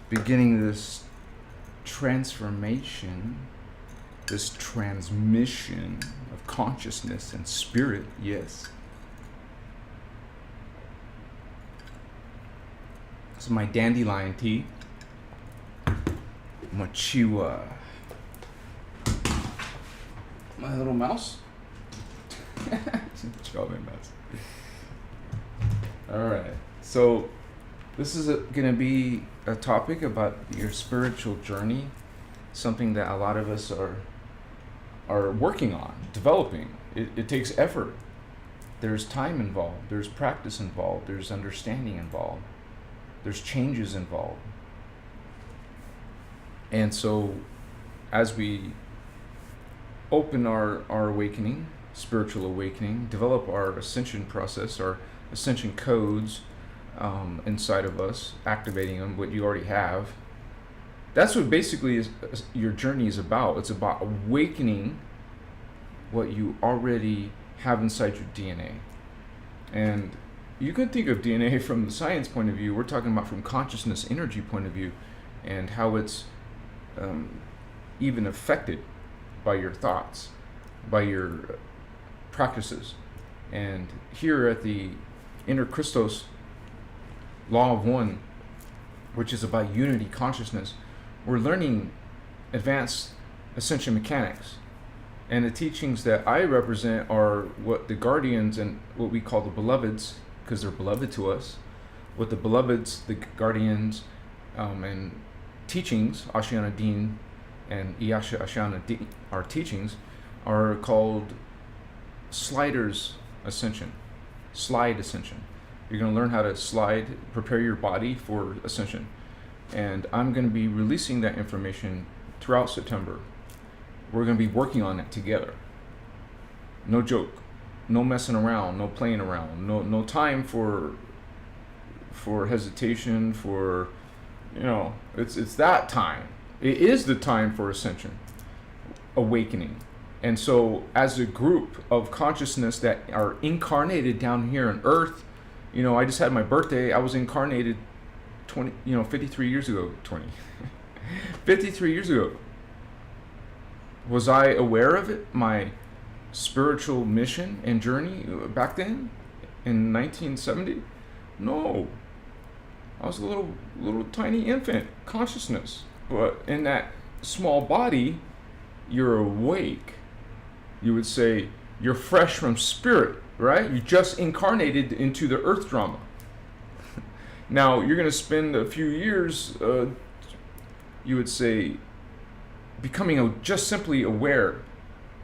beginning this transformation, this transmission of consciousness and spirit, yes. This is my dandelion tea. Machiwa. My little mouse. Alright, so this is going to be a topic about your spiritual journey, something that a lot of us are working on, developing. It takes effort. There's time involved, there's practice involved, there's understanding involved, there's changes involved. And so as we open our awakening, spiritual awakening, develop our ascension process, our ascension codes inside of us, activating them, what you already have. That's what basically your journey is about. It's about awakening what you already have inside your DNA. And you can think of DNA from the science point of view. We're talking about from consciousness energy point of view, and how it's even affected by your thoughts, by your practices. And here at the innerchristos law of one, which is about unity consciousness, we're learning advanced ascension mechanics. And the teachings that I represent are what the guardians and what we call the beloveds, because they're beloved to us, what the beloveds, the guardians, and teachings, Ashiana Din and Iyasha Ashana Din, our teachings, are called sliders ascension, slide ascension. You're going to learn how to slide, prepare your body for ascension. And I'm going to be releasing that information throughout September. We're going to be working on it together. No joke, no messing around, no playing around, no time for hesitation, for, you know, it's that time. It is the time for ascension, awakening. And so as a group of consciousness that are incarnated down here on earth, you know, I just had my birthday. I was incarnated 53 years ago, 53 years ago. Was I aware of it, my spiritual mission and journey back then in 1970? No. I was a little tiny infant consciousness. But in that small body, you're awake. You would say you're fresh from spirit, right? You just incarnated into the earth drama. Now, you're going to spend a few years, you would say, becoming just simply aware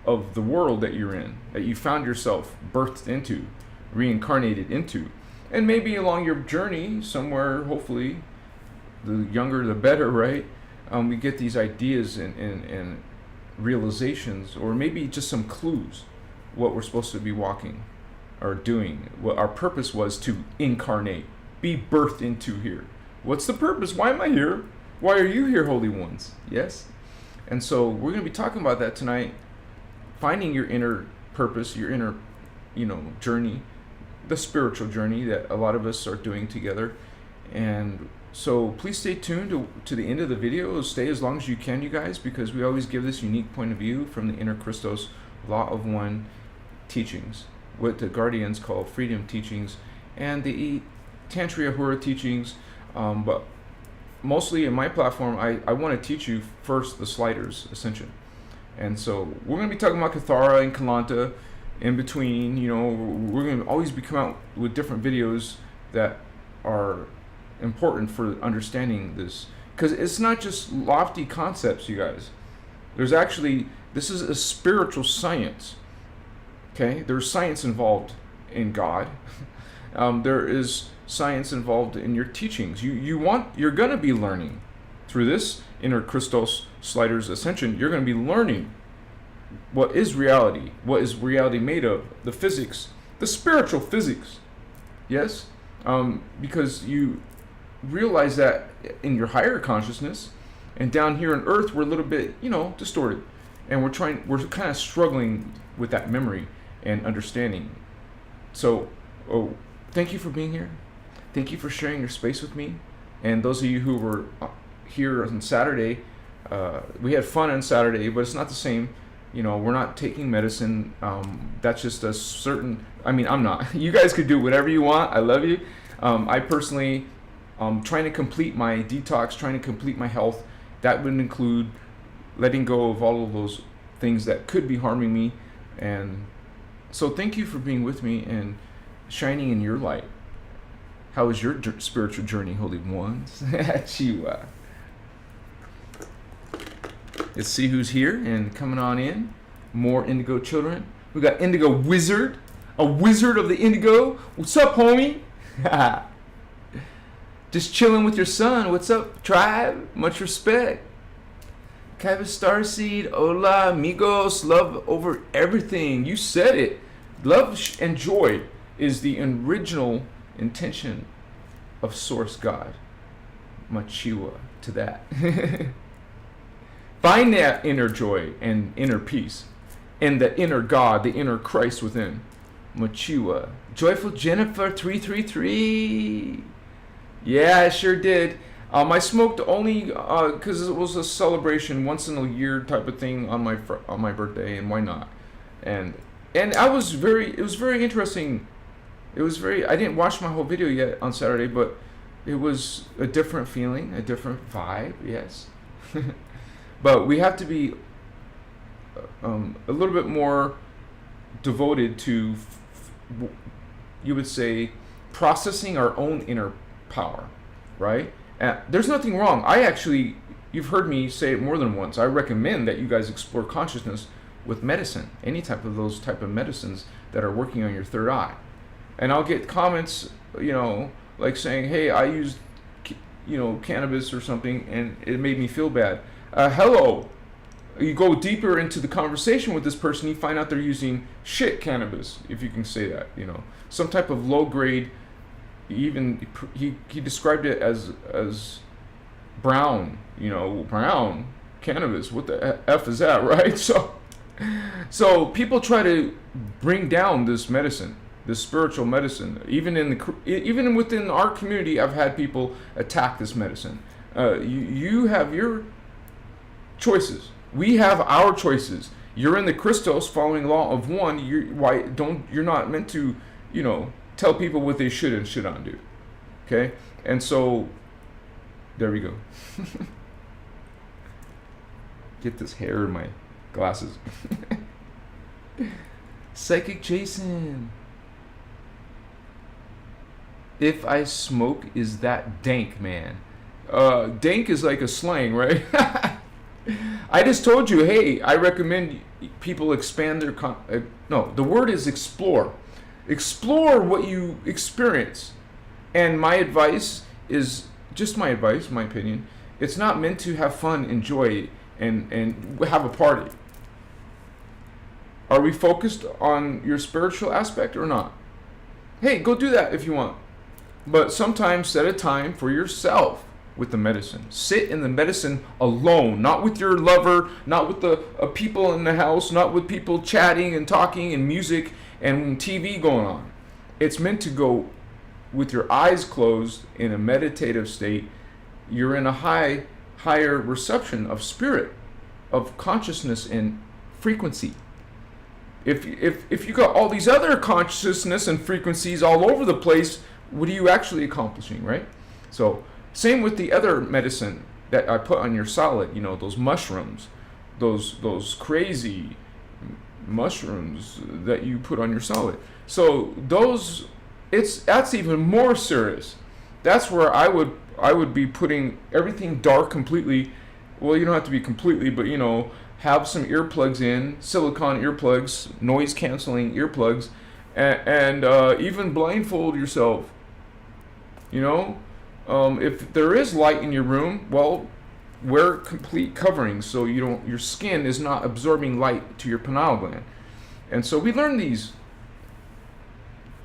of the world that you're in, that you found yourself birthed into, reincarnated into. And maybe along your journey, somewhere, hopefully, the younger the better, right? We get these ideas and realizations, or maybe just some clues, what we're supposed to be walking or doing, what our purpose was to incarnate, be birthed into here. What's the purpose? Why am I here? Why are you here, holy ones? Yes? And so we're going to be talking about that tonight, finding your inner purpose, your inner, journey, the spiritual journey that a lot of us are doing together. And so please stay tuned to the end of the video. Stay as long as you can, you guys, because we always give this unique point of view from the innerchristos law of one teachings, what the guardians call freedom teachings, and the Tantriya Hura teachings. But mostly in my platform, I want to teach you first the sliders ascension. And so we're going to be talking about Kathara and Kalanta in between. We're going to always be coming out with different videos that are important for understanding this, because it's not just lofty concepts, you guys. There's actually, this is a spiritual science. Okay, there's science involved in God. There is science involved in your teachings. You're going to be learning through this innerchristos sliders ascension. You're going to be learning what is reality made of, the physics, the spiritual physics. Yes, because you realize that in your higher consciousness, and down here on earth we're a little bit distorted, and we're kind of struggling with that memory and understanding. So thank you for being here. thank you for sharing your space with me. And those of you who were here on Saturday, we had fun on Saturday, but it's not the same. You know, we're not taking medicine. That's just a certain, I mean, I'm not. You guys could do whatever you want. I love you. I personally, trying to complete my detox, trying to complete my health. That would include letting go of all of those things that could be harming me. And so thank you for being with me and shining in your light. How is your spiritual journey, Holy Ones? Chiwa. Let's see who's here and coming on in. More Indigo children. We got Indigo Wizard, a wizard of the Indigo. What's up, homie? Just chilling with your son. What's up, tribe? Much respect. Kaiba Starseed, hola, amigos. Love over everything. You said it. Love and joy is the original intention of Source God. Machiwa to that. Find that inner joy and inner peace and the inner God, the inner Christ within. Machiwa. Joyful Jennifer 333. Yeah, I sure did. I smoked only because it was a celebration, once in a year type of thing on my birthday, and why not? And it was very interesting. I didn't watch my whole video yet on Saturday, but it was a different feeling, a different vibe, yes. But we have to be a little bit more devoted to, you would say, processing our own inner power, right? There's nothing wrong. You've heard me say it more than once. I recommend that you guys explore consciousness with medicine, any type of those type of medicines that are working on your third eye. And I'll get comments, like saying, hey, I used, cannabis or something and it made me feel bad. Hello. You go deeper into the conversation with this person, you find out they're using shit cannabis, if you can say that, some type of low grade. Even he described it as brown, brown cannabis. What the F is that, right? So people try to bring down this medicine, this spiritual medicine. Even within our community, I've had people attack this medicine. You have your choices. We have our choices. You're in the Christos, following law of one. You're not meant to, tell people what they should and should not do. Okay? And so, there we go. Get this hair in my glasses. Psychic Jason. If I smoke, is that dank, man? Dank is like a slang, right? I just told you, hey, I recommend people expand their... no, the word is explore. Explore what you experience. And my advice is just my advice, my opinion. It's not meant to have fun, enjoy, and have a party. Are we focused on your spiritual aspect or not? Hey, go do that if you want. But sometimes set a time for yourself with the medicine. Sit in the medicine alone, not with your lover, not with the people in the house, not with people chatting and talking and music and TV going on. It's meant to go with your eyes closed in a meditative state. You're in a higher reception of spirit, of consciousness and frequency. If you got all these other consciousness and frequencies all over the place, what are you actually accomplishing, right? So same with the other medicine that I put on your salad, those mushrooms, those crazy mushrooms that you put on your salad. So that's even more serious. That's where I would be putting everything dark completely. Well, you don't have to be completely, but have some earplugs in, silicone earplugs, noise canceling earplugs, and even blindfold yourself. If there is light in your room, well, wear complete covering so your skin is not absorbing light to your pineal gland. And so we learn these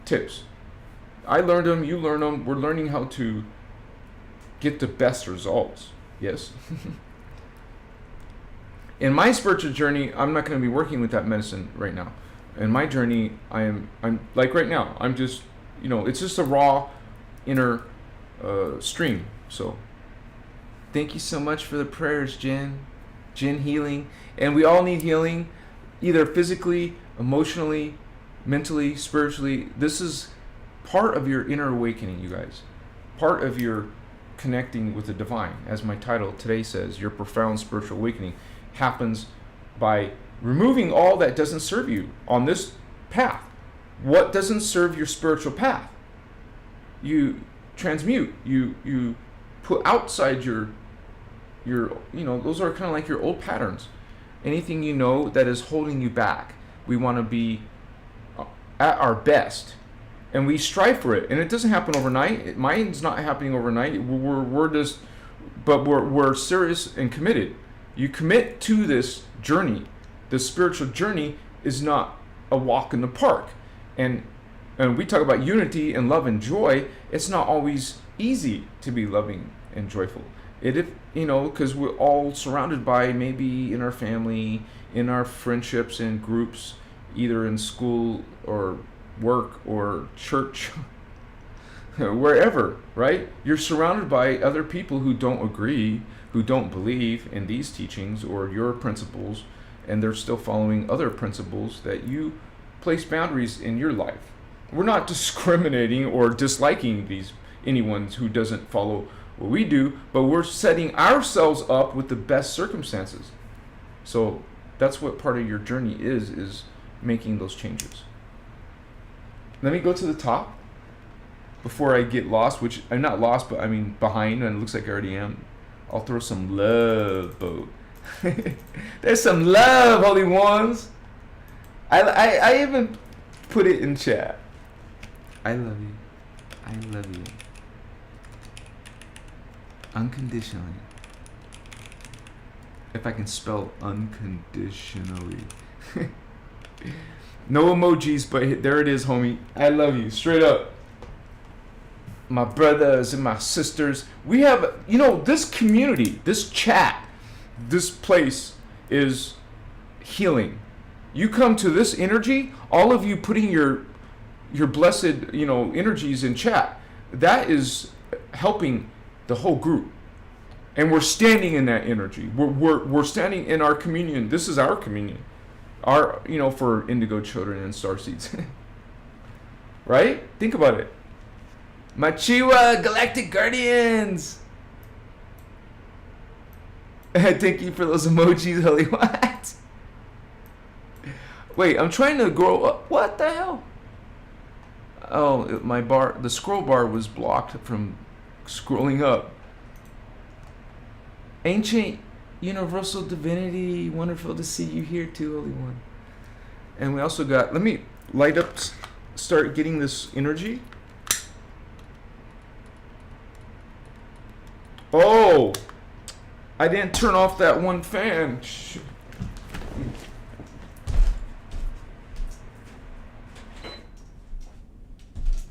tips. I learned them, you learn them. We're learning how to get the best results. Yes. In my spiritual journey, I'm not going to be working with that medicine right now. In my journey, I'm like right now, I'm just, it's just a raw inner stream. So thank you so much for the prayers, Jen. Jen healing. And we all need healing, either physically, emotionally, mentally, spiritually. This is part of your inner awakening, you guys. Part of your connecting with the divine. As my title today says, your profound spiritual awakening happens by removing all that doesn't serve you on this path. What doesn't serve your spiritual path? You transmute. You put outside your those are kind of like your old patterns. Anything you know that is holding you back. We want to be at our best, and we strive for it. And it doesn't happen overnight. Mine's not happening overnight. We're serious and committed. You commit to this journey. The spiritual journey is not a walk in the park. And we talk about unity and love and joy. It's not always easy to be loving and joyful. Because we're all surrounded by, maybe in our family, in our friendships and groups, either in school or work or church, wherever, right? You're surrounded by other people who don't agree, who don't believe in these teachings or your principles, and they're still following other principles that you place boundaries in your life. We're not discriminating or disliking anyone who doesn't follow what we do, but we're setting ourselves up with the best circumstances. So that's what part of your journey is making those changes. Let me go to the top before I get lost, which I'm not lost, but I mean behind, and it looks like I already am. I'll throw some love, Bo. There's some love, Holy Ones. I even put it in chat. I love you. I love you. Unconditionally. If I can spell unconditionally. No emojis, but there it is, homie. I love you, straight up. My brothers and my sisters. We have, this community, this chat, this place is healing. You come to this energy, all of you putting your blessed, energies in chat. That is helping the whole group. And we're standing in that energy. We're standing in our communion. This is our communion. Our, for indigo children and starseeds. Right? Think about it. Machiwa Galactic Guardians. Thank you for those emojis, Holy. What? Wait, I'm trying to grow up. What the hell? Oh, the scroll bar was blocked from scrolling up. Ancient Universal Divinity, wonderful to see you here too, Holy One. And we also got, let me light up, start getting this energy. Oh, I didn't turn off that one fan.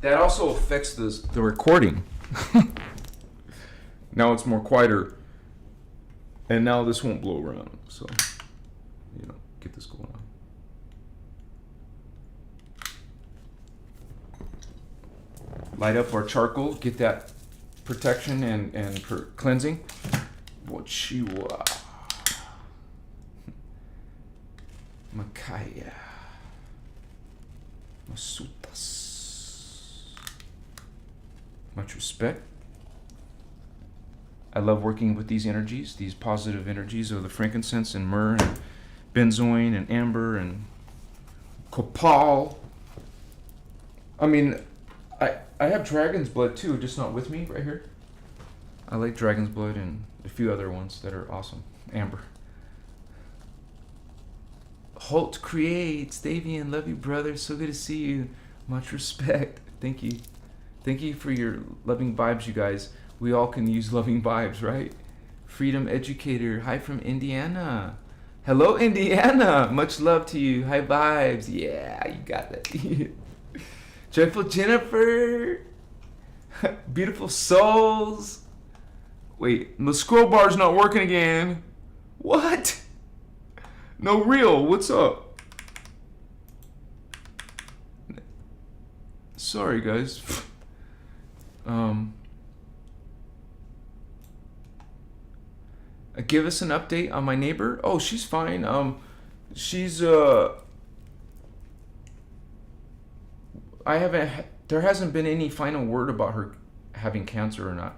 That also affects the recording. Now it's more quieter. And now this won't blow around. So, get this going on. Light up our charcoal. Get that protection and cleansing. Wachiwa. Makaya. Masutas. Much respect. I love working with these energies, these positive energies of the frankincense and myrrh and benzoin and amber and copal. I mean, I have dragon's blood too, just not with me right here. I like dragon's blood and a few other ones that are awesome. Amber. Holt creates. Davian, love you, brother. So good to see you. Much respect. Thank you. Thank you for your loving vibes, you guys. We all can use loving vibes, right? Freedom Educator. Hi from Indiana. Hello, Indiana. Much love to you. Hi vibes. Yeah, you got that. Joyful Jennifer. Beautiful souls. Wait, the scroll bar's not working again. What? No, real. What's up? Sorry, guys. Give us an update on my neighbor. Oh, she's fine. She's there hasn't been any final word about her having cancer or not.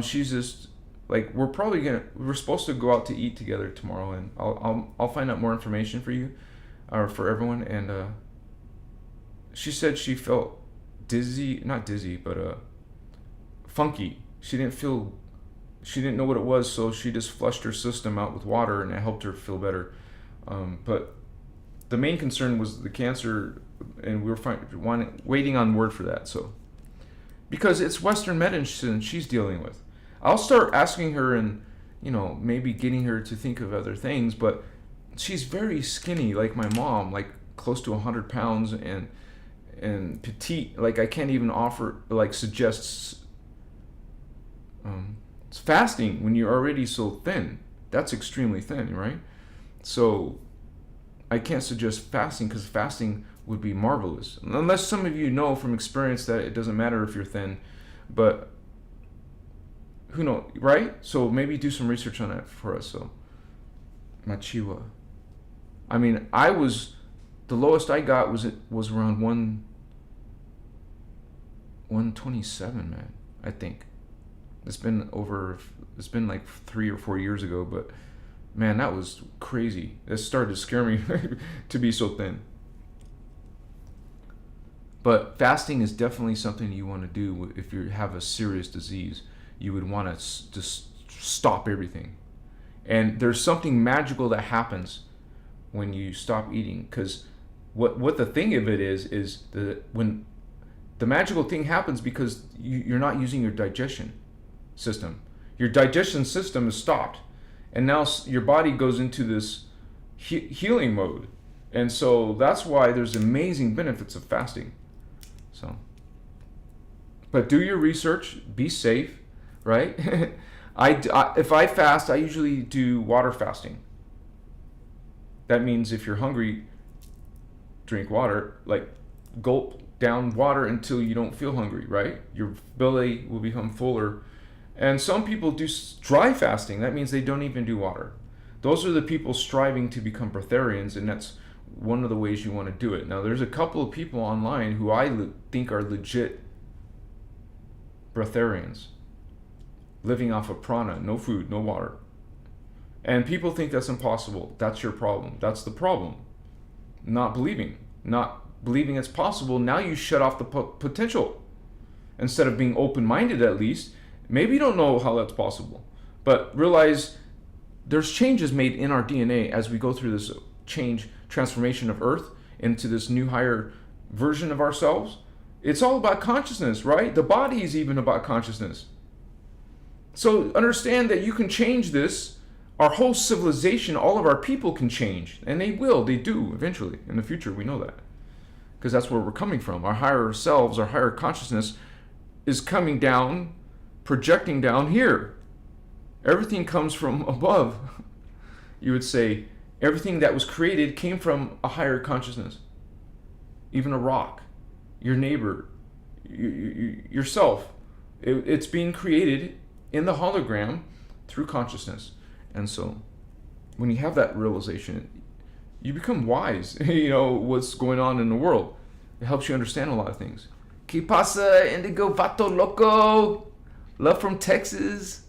She's just like, we're supposed to go out to eat together tomorrow, and I'll find out more information for you, or for everyone. And she said she felt dizzy, not dizzy, but funky. She didn't know what it was, so she just flushed her system out with water, and it helped her feel better. But the main concern was the cancer, and we were waiting on word for that. So, because it's Western medicine she's dealing with, I'll start asking her, and maybe getting her to think of other things. But she's very skinny, like my mom, like close to 100 pounds, and petite. Like, I can't even suggest fasting when you're already so thin. That's extremely thin, right? So I can't suggest fasting, because fasting would be marvelous, unless some of you know from experience that it doesn't matter if you're thin. But who knows, right? So maybe do some research on that for us. So Machiwa, I mean, the lowest I got was around 127, man, I think. It's been like 3 or 4 years ago, but man, that was crazy. It started to scare me to be so thin. But fasting is definitely something you want to do if you have a serious disease. You would want to just stop everything. And there's something magical that happens when you stop eating, because what the thing of it is when the magical thing happens, because you're not using your digestion system. Your digestion system is stopped, and now your body goes into this healing mode. And so that's why there's amazing benefits of fasting. So, but do your research, be safe, right? If I fast, I usually do water fasting. That means if you're hungry, drink water, like gulp down water until you don't feel hungry, right? Your belly will become fuller. And some people do dry fasting. That means they don't even do water. Those are the people striving to become breatharians, and that's one of the ways you want to do it. Now, there's a couple of people online who I think are legit breatharians, living off of prana, no food, no water. And people think that's impossible. That's your problem. That's the problem. Not believing it's possible. Now you shut off the potential. Instead of being open-minded, at least, maybe you don't know how that's possible, but realize there's changes made in our DNA as we go through this transformation of Earth into this new higher version of ourselves. It's all about consciousness, right? The body is even about consciousness. So understand that you can change this. Our whole civilization, all of our people can change, and they do eventually in the future. We know that, because that's where we're coming from. Our higher selves, our higher consciousness is coming down, projecting down here. Everything comes from above. You would say everything that was created came from a higher consciousness. Even a rock, your neighbor, yourself. It's being created in the hologram through consciousness. And so when you have that realization, you become wise. You know what's going on in the world. It helps you understand a lot of things. ¿Qué pasa, Indigo Vato Loco? Love from Texas.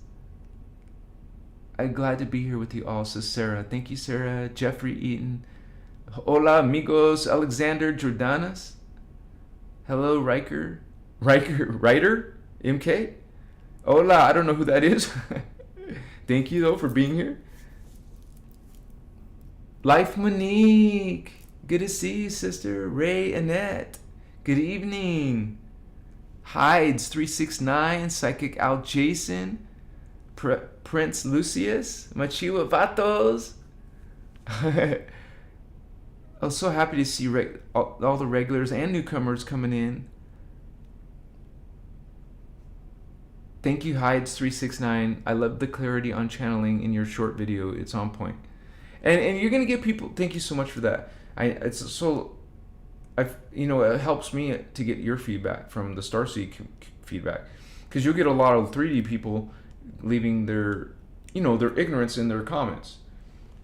I'm glad to be here with you all, says Sarah. Thank you, Sarah. Jeffrey Eaton. Hola, amigos. Alexander Jordanas. Hello, Riker, MK. Hola, I don't know who that is. Thank you, though, for being here. Life Monique. Good to see you, sister. Ray Annette. Good evening. Hides 369. Psychic Al Jason. Prince Lucius. Machiwa Vatos. I was so happy to see all the regulars and newcomers coming in. Thank you, Hides369. I love the clarity on channeling in your short video. It's on point. And you're going to get people... Thank you so much for that. It's so... it helps me to get your feedback from the Starseed feedback, because you'll get a lot of 3D people leaving their ignorance in their comments.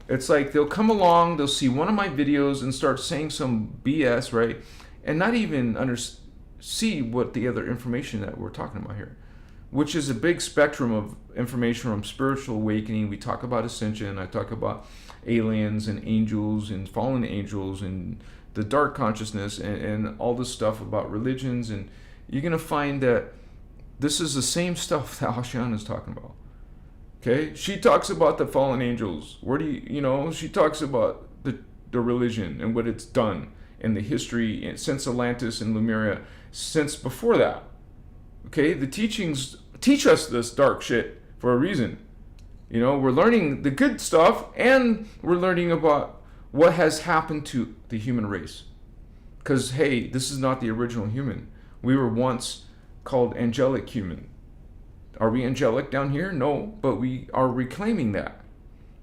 It's like they'll come along, they'll see one of my videos and start saying some BS, right? And not even see what the other information that we're talking about here, which is a big spectrum of information from spiritual awakening. We talk about ascension, I talk about aliens and angels and fallen angels and the dark consciousness and all this stuff about religions. And you're going to find that this is the same stuff that Ashiana is talking about. Okay? She talks about the fallen angels. She talks about the religion and what it's done in the history since Atlantis and Lemuria, since before that. Okay? The teachings teach us this dark shit for a reason. We're learning the good stuff, and we're learning about what has happened to the human race. Because, hey, this is not the original human. We were once called angelic human. Are we angelic down here? No, but we are reclaiming that.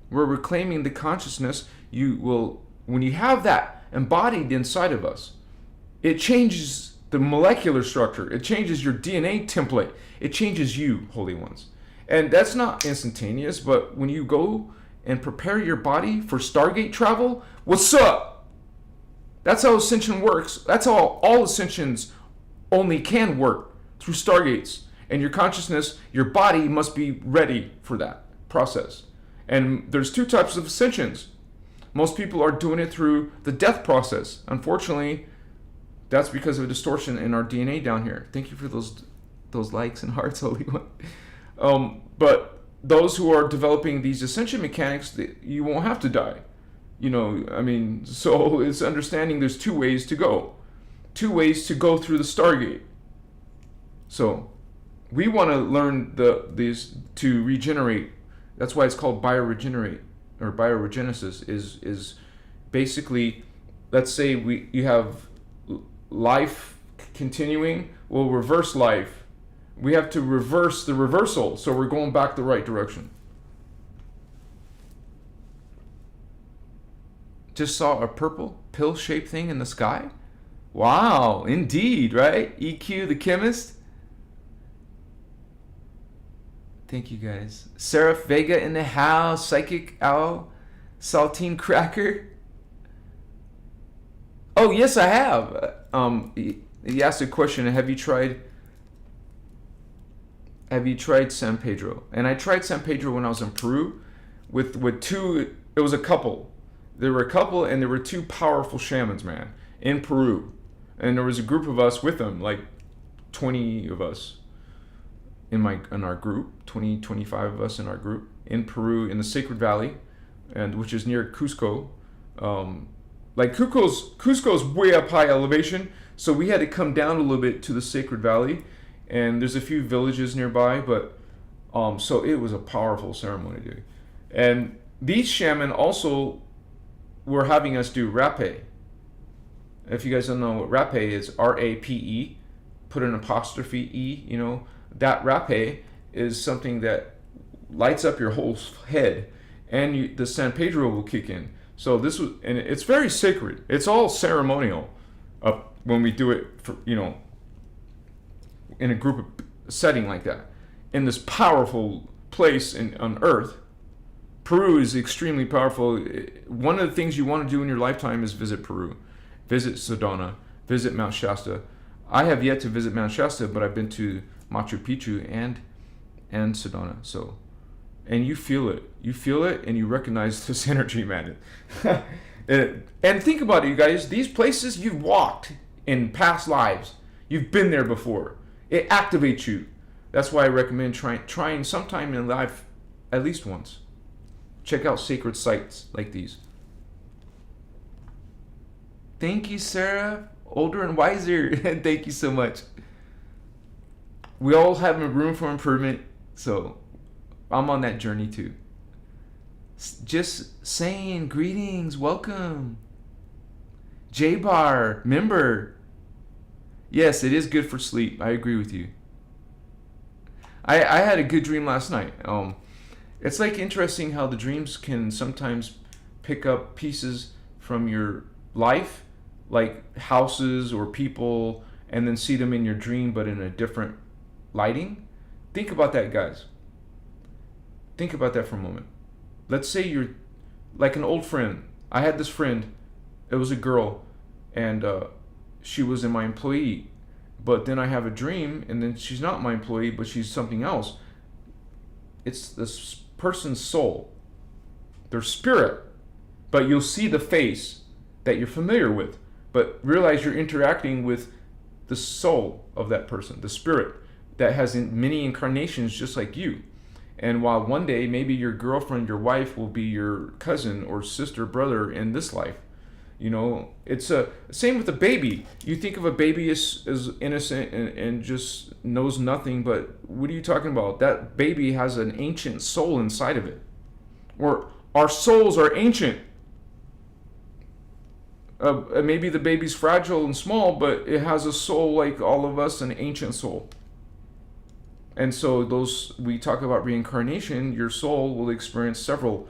We're reclaiming the consciousness. When you have that embodied inside of us, it changes the molecular structure. It changes your DNA template. It changes you, holy ones. And that's not instantaneous, but when you go and prepare your body for Stargate travel, what's up? That's how ascension works. That's how all ascensions only can work, through Stargates. And your consciousness, your body must be ready for that process. And there's 2 types of ascensions. Most people are doing it through the death process. Unfortunately, that's because of a distortion in our DNA down here. Thank you for those likes and hearts, holy one. But those who are developing these ascension mechanics, you won't have to die. So it's understanding there's 2 ways to go. 2 ways to go through the Stargate. So we want to learn these to regenerate. That's why it's called bioregenerate, or bioregenesis is basically, let's say you have life continuing, we'll reverse life. We have to reverse the reversal, so we're going back the right direction. Just saw a purple pill-shaped thing in the sky. Wow, indeed, right? EQ the chemist. Thank you guys. Seraph Vega in the house. Psychic Owl. Saltine Cracker. Oh, yes, I have. He asked a question. Have you tried San Pedro? And I tried San Pedro when I was in Peru with 2. It was a couple. There were a couple, and there were 2 powerful shamans, man, in Peru. And there was a group of us with them, like 20 of us in our group, 25 of us in our group in Peru, in the Sacred Valley, and which is near Cusco. Cusco's way up high elevation, so we had to come down a little bit to the Sacred Valley, and there's a few villages nearby, but so it was a powerful ceremony, dude. And these shaman also were having us do rape. If you guys don't know what rape is, R-A-P-E, put an apostrophe E, that rape is something that lights up your whole head, and the San Pedro will kick in. So and it's very sacred. It's all ceremonial when we do it for, in a group setting like that. In this powerful place on Earth, Peru is extremely powerful. One of the things you want to do in your lifetime is visit Peru. Visit Sedona. Visit Mount Shasta. I have yet to visit Mount Shasta, but I've been to Machu Picchu and Sedona. So, and you feel it. You feel it, and you recognize this energy, man. And think about it, you guys. These places you've walked in past lives. You've been there before. It activates you. That's why I recommend trying sometime in life, at least once. Check out sacred sites like these. Thank you, Sarah. Older and wiser. Thank you so much. We all have room for improvement, so I'm on that journey too. Just saying greetings, welcome. J-Bar, member. Yes, it is good for sleep. I agree with you. I had a good dream last night. It's like interesting how the dreams can sometimes pick up pieces from your life like houses or people, and then see them in your dream but in a different lighting? Think about that, guys. Think about that for a moment. Let's say you're like an old friend. I had this friend, it was a girl, and she was in my employee, but then I have a dream and then she's not my employee but she's something else. It's this person's soul, their spirit, but you'll see the face that you're familiar with, but realize you're interacting with the soul of that person, the spirit that has many incarnations just like you. And while one day maybe your girlfriend, your wife will be your cousin or sister, brother in this life, you know, it's a same with a baby. You think of a baby as innocent and just knows nothing, but what are you talking about? That baby has an ancient soul inside of it. Or our souls are ancient. Maybe the baby's fragile and small, but it has a soul like all of us, an ancient soul. And so we talk about reincarnation, your soul will experience several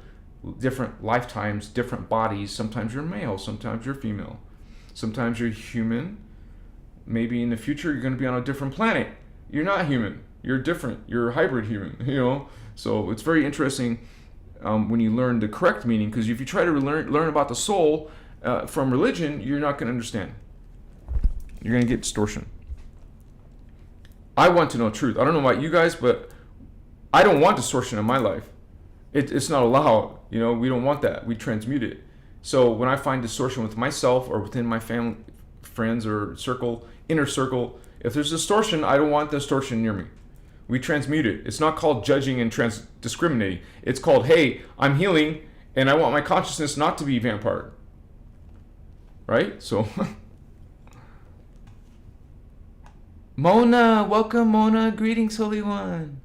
different lifetimes, different bodies. Sometimes you're male, sometimes you're female. Sometimes you're human. Maybe in the future you're going to be on a different planet. You're not human. You're different. You're a hybrid human, you know? So it's very interesting when you learn the correct meaning, because if you try to learn about the soul from religion, you're not going to understand. You're going to get distortion. I want to know truth. I don't know about you guys, but I don't want distortion in my life. It's not allowed. You know, we don't want that. We transmute it. So when I find distortion with myself or within my family, friends or circle, inner circle, if there's distortion, I don't want distortion near me. We transmute it. It's not called judging and discriminating. It's called, hey, I'm healing and I want my consciousness not to be vampire. Right? So Mona, welcome Mona. Greetings, Holy One.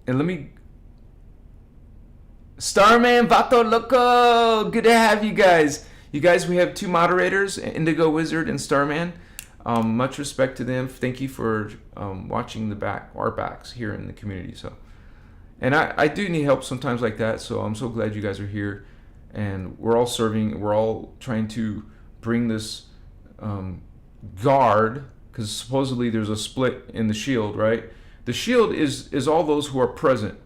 And let me... Starman, Vato Loco. Good to have you guys. You guys, we have two moderators, Indigo Wizard and Starman. Much respect to them. Thank you for watching our backs here in the community. So, and I do need help sometimes like that. So I'm so glad you guys are here. And we're all serving. We're all trying to bring this guard, because supposedly there's a split in the shield, right? The shield is all those who are present.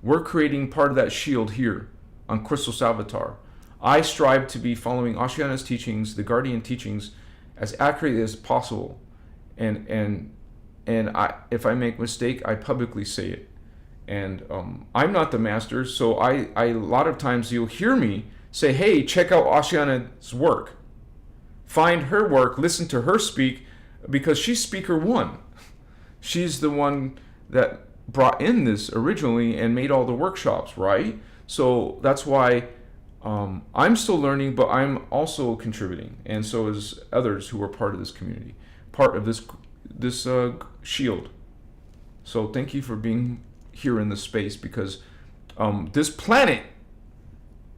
We're creating part of that shield here on Christos Avatar. I strive to be following Oceana's teachings, the Guardian teachings, as accurately as possible. And if I make a mistake, I publicly say it. And I'm not the master, so I a lot of times you'll hear me say, hey, check out Oceana's work. Find her work, listen to her speak, because she's speaker one. She's the one that brought in this originally and made all the workshops, right? So that's why I'm still learning, but I'm also contributing, and so is others who are part of this community, part of this shield. So thank you for being here in this space, because this planet,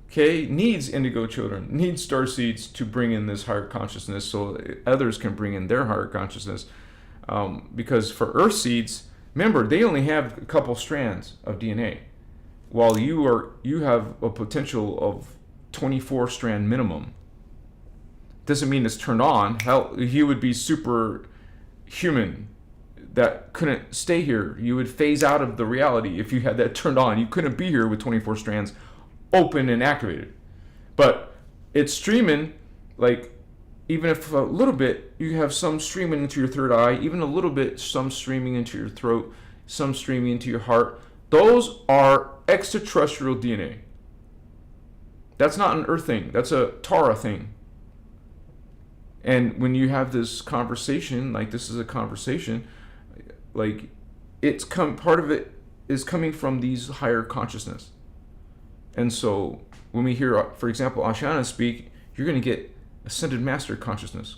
okay, needs indigo children, needs star seeds to bring in this higher consciousness, so others can bring in their higher consciousness. Because for earth seeds, remember, they only have a couple strands of DNA, while you have a potential of 24 strand minimum. Doesn't mean it's turned on. Hell, he would be super human that couldn't stay here. You would phase out of the reality if you had that turned on. You couldn't be here with 24 strands open and activated. But it's streaming, like, even if a little bit, you have some streaming into your third eye, even a little bit, some streaming into your throat, some streaming into your heart. Those are extraterrestrial DNA. That's not an Earth thing. That's a Tara thing. And when you have this conversation, like this is a conversation, like part of it is coming from these higher consciousness. And so when we hear, for example, Ashana speak, you're going to get Ascended Master consciousness.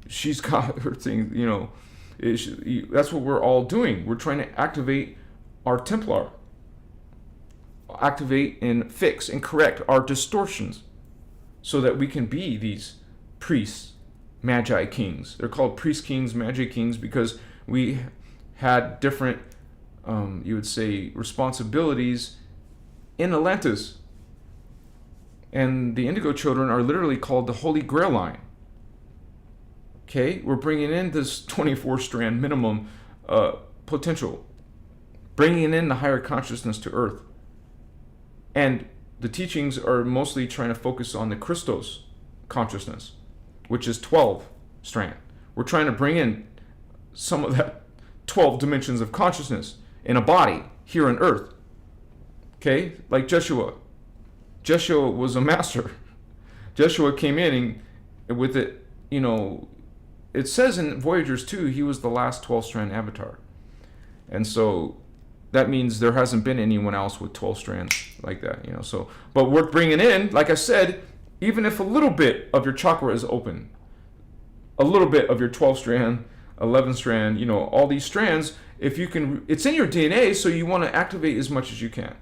She's got her thing, you know. That's what we're all doing. We're trying to activate our Templar. Activate and fix and correct our distortions so that we can be these priests, magi kings. They're called priest kings, magi kings, because we had different, you would say, responsibilities in Atlantis. And the indigo children are literally called the Holy Grail line. Okay, we're bringing in this 24 strand minimum potential, bringing in the higher consciousness to Earth. And the teachings are mostly trying to focus on the Christos consciousness, which is 12 strand. We're trying to bring in some of that 12 dimensions of consciousness in a body here on Earth. Okay, like Jeshua. Jeshua was a master. Jeshua came in and with it, it says in Voyagers 2, he was the last 12-strand avatar. And so that means there hasn't been anyone else with 12 strands like that, So, but we're bringing in, like I said, even if a little bit of your chakra is open, a little bit of your 12-strand, 11-strand, all these strands, if you can, it's in your DNA, so you want to activate as much as you can.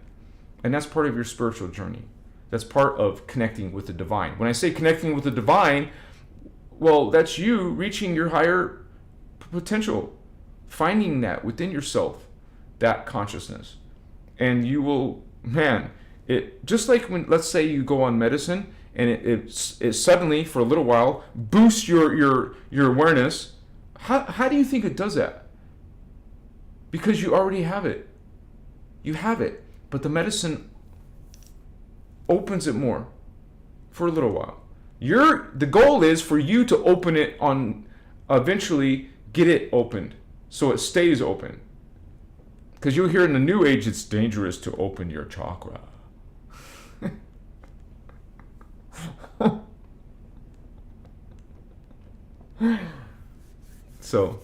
And that's part of your spiritual journey. That's part of connecting with the divine. When I say connecting with the divine, well, that's you reaching your higher potential, finding that within yourself, that consciousness. And you will, it just like when, let's say you go on medicine and it suddenly, for a little while, boosts your awareness. How do you think it does that? Because you already have it. You have it. But the medicine opens it more for a little while. The goal is for you to open it on, eventually get it opened so it stays open. Because you'll hear in the New Age, it's dangerous to open your chakra. So,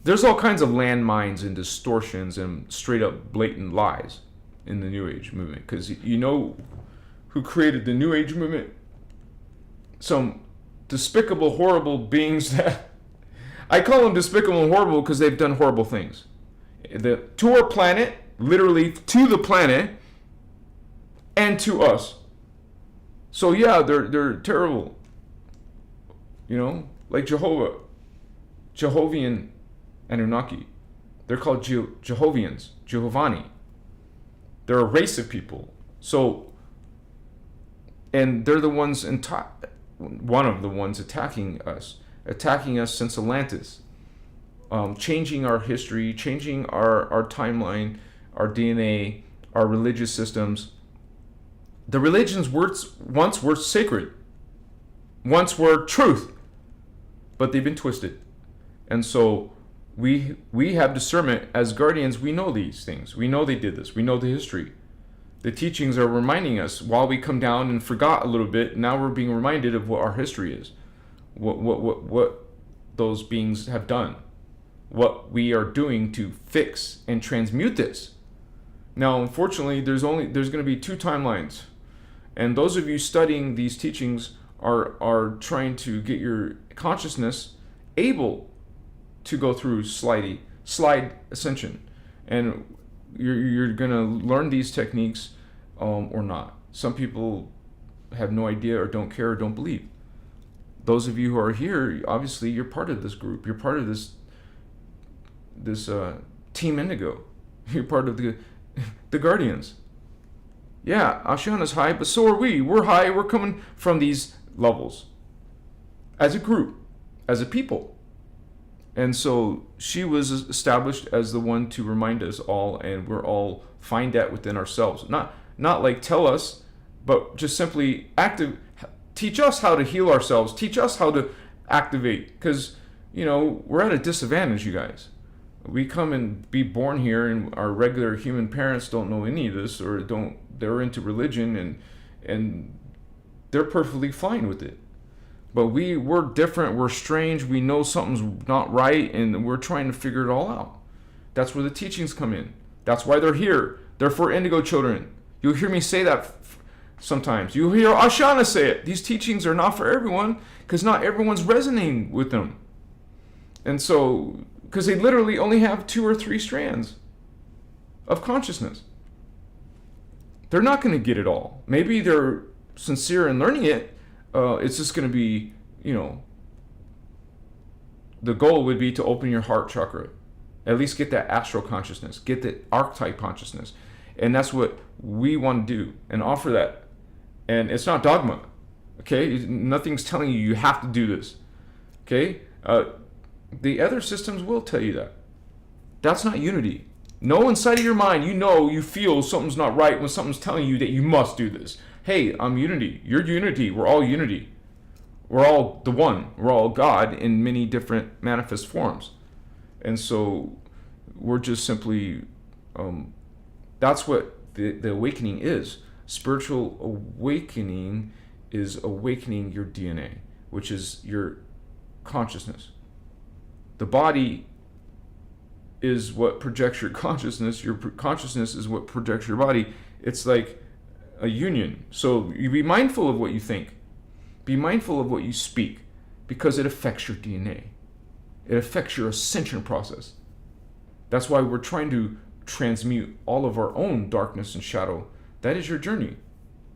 there's all kinds of landmines and distortions and straight up blatant lies in the New Age movement. Because you know who created the New Age movement? Some despicable, horrible beings that... I call them despicable and horrible because they've done horrible things. To our planet, literally to the planet, and to us. So yeah, they're terrible. Like Jehovah, Jehovian Anunnaki. They're called Jehovians, Jehovani. They're a race of people. So, and they're the ones one of the ones attacking us since Atlantis. Changing our history, changing our timeline, our DNA, our religious systems. The religions once were sacred, once were truth, but they've been twisted. And so we have discernment as guardians. We know these things. We know they did this. We know the history. The teachings are reminding us while we come down and forgot a little bit. Now we're being reminded of what our history is, what those beings have done, what we are doing to fix and transmute this. Now, unfortunately, there's going to be two timelines, and those of you studying these teachings are trying to get your consciousness able to go through slide ascension, and you're going to learn these techniques or not. Some people have no idea or don't care or don't believe. Those of you who are here, obviously, you're part of this group. You're part of this Team Indigo. You're part of the Guardians. Yeah, Ashana's high, but so are we. We're high. We're coming from these levels as a group, as a people. And so she was established as the one to remind us all, and we're all find that within ourselves. Not like tell us, but just simply teach us how to heal ourselves. Teach us how to activate, because we're at a disadvantage, you guys. We come and be born here, and our regular human parents don't know any of this, or they're into religion, and they're perfectly fine with it. But we're different, we're strange, we know something's not right, and we're trying to figure it all out. That's where the teachings come in. That's why they're here. They're for indigo children. You'll hear me say that sometimes. You'll hear Ashana say it. These teachings are not for everyone, because not everyone's resonating with them. And so, because they literally only have 2 or 3 strands of consciousness. They're not going to get it all. Maybe they're sincere in learning it. It's just going to be, the goal would be to open your heart chakra. At least get that astral consciousness. Get the archetype consciousness. And that's what we want to do and offer that. And it's not dogma. Okay? Nothing's telling you you have to do this. Okay? The other systems will tell you that. That's not unity. No, inside of your mind, you feel something's not right when something's telling you that you must do this. Hey, I'm unity. You're unity. We're all unity. We're all the one. We're all God in many different manifest forms. And so we're just simply, that's what the awakening is. Spiritual awakening is awakening your DNA, which is your consciousness. The body is what projects your consciousness. Your consciousness is what projects your body. It's like a union. So you be mindful of what you think. Be mindful of what you speak, because it affects your DNA. It affects your ascension process. That's why we're trying to transmute all of our own darkness and shadow. That is your journey.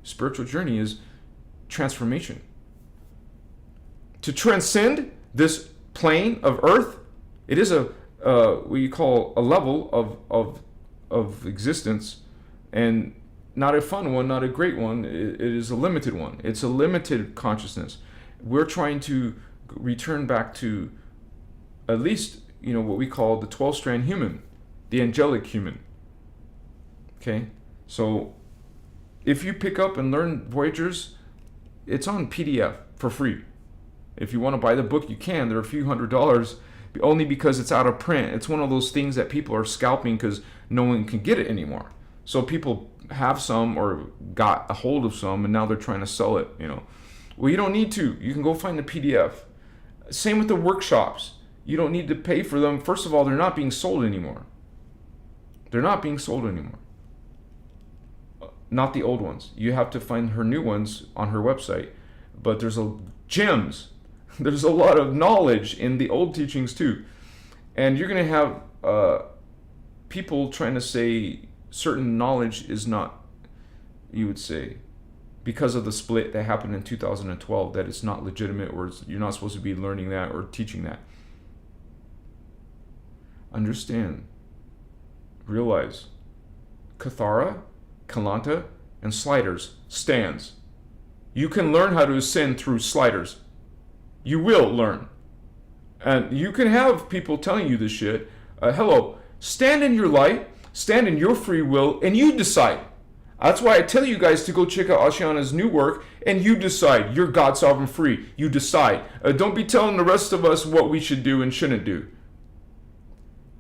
Spiritual journey is transformation. To transcend this plane of earth, it is what you call a level of existence, and not a fun one, not a great one. It is a limited one. It's a limited consciousness. We're trying to return back to at least, what we call the 12-strand human, the angelic human. Okay? So if you pick up and learn Voyagers, it's on PDF for free. If you want to buy the book, you can. They're a few $100s, only because it's out of print. It's one of those things that people are scalping because no one can get it anymore. So people have some or got a hold of some, and now they're trying to sell it. Well, you don't need to. You can go find the PDF. Same with the workshops. You don't need to pay for them. First of all, they're not being sold anymore. They're not being sold anymore. Not the old ones. You have to find her new ones on her website. But there's gems. There's a lot of knowledge in the old teachings too. And you're going to have people trying to say certain knowledge is not, you would say, because of the split that happened in 2012, that it's not legitimate, or you're not supposed to be learning that or teaching that. Understand, realize, Kathara, Kalanta, and Sliders stands. You can learn how to ascend through Sliders. You will learn. And you can have people telling you this shit. Hello, stand in your light, stand in your free will, and you decide. That's why I tell you guys to go check out Ashiana's new work, and you decide. You're God sovereign free. You decide. Don't be telling the rest of us what we should do and shouldn't do.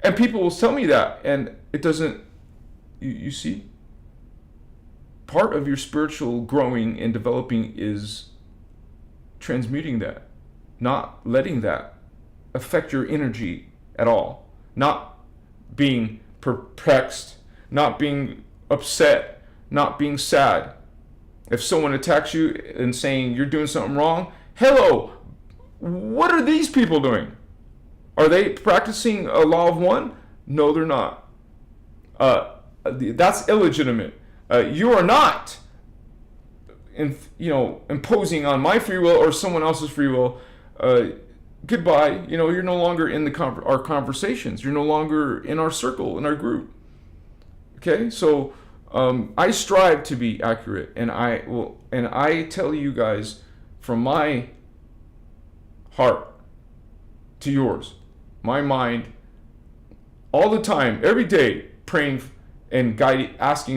And people will tell me that, and it doesn't, you see? Part of your spiritual growing and developing is transmuting that, not letting that affect your energy at all, not being perplexed, not being upset, not being sad. If someone attacks you and saying you're doing something wrong, hello, what are these people doing? Are they practicing a law of one? No, they're not. That's illegitimate. You are not, imposing on my free will or someone else's free will. Goodbye. You're no longer in our conversations. You're no longer in our circle, in our group. Okay, so I strive to be accurate, and I tell you guys from my heart to yours, my mind, all the time, every day, praying and guiding, asking